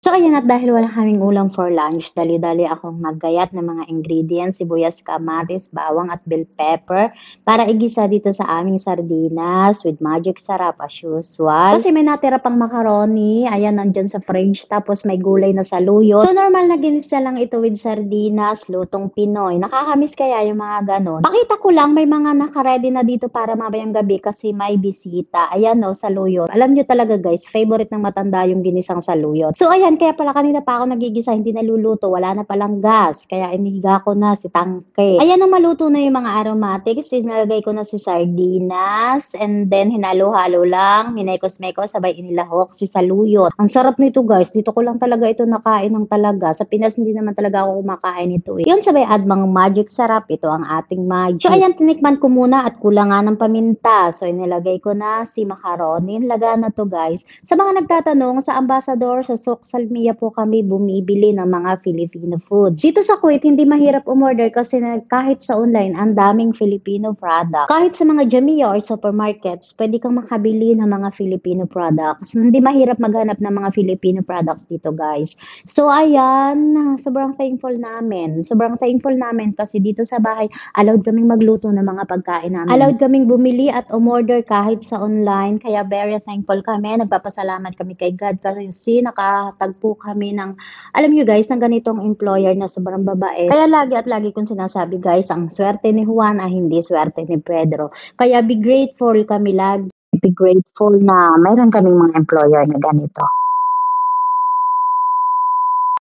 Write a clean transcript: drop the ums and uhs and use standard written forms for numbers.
So ayan, at dahil wala kaming ulam for lunch, dali-dali akong naggayat ng mga ingredients, sibuyas, kamatis, bawang at bell pepper para igisa dito sa aming sardinas with magic sarap as usual. Kasi may natira pang macaroni, ayan nandyan sa fridge, tapos may gulay na saluyot. So normal na ginisa lang ito with sardinas, lutong Pinoy. Nakakamiss kaya yung mga ganon. Pakita ko lang, may mga naka-ready na dito para mamayang gabi kasi may bisita. Ayan no, saluyot. Alam nyo talaga guys, favorite ng matanda yung ginisang saluyot. So ayan, kaya pala kanina pa ako nagigisa, hindi naluluto, wala na palang gas. Kaya inihiga ko na si tangke. Ayan, nang maluto na yung mga aromatics, nilagay ko na si sardinas, and then hinalo-halo lang, minekos-mekos, sabay inilahok si saluyot. Ang sarap nito guys, dito ko lang talaga ito nakain ng talaga. Sa Pinas hindi naman talaga ako kumakain ito eh. Yun, sabay add mga magic sarap, ito ang ating magic. So ayan, tinikman ko muna at kulangan ng paminta. So inilagay ko na si macaroni. Laga na to guys. Sa mga nagtatanong, sa Ambassador, sa Sok Salmiya po kami bumibili ng mga Filipino foods. Dito sa Kuwait, hindi mahirap umorder kasi kahit sa online, ang daming Filipino product. Kahit sa mga Jamia or supermarkets, pwede kang makabili ng mga Filipino products. Hindi mahirap maghanap ng mga Filipino products dito guys. So ayan, sobrang thankful namin. Sobrang thankful namin kasi dito sa bahay, allowed kaming magluto ng mga pagkain namin. Allowed kaming bumili at umorder kahit sa online. Kaya very thankful kami. Nagpapasalamat kami kay God kasi nakatagpo kami ng, alam nyo guys, ng ganitong employer na sobrang babae. Kaya lagi at lagi kong sinasabi guys, ang swerte ni Juan ay hindi swerte ni Pedro. Kaya be grateful kami lagi. Be grateful na mayroon kaming mga employer na ganito.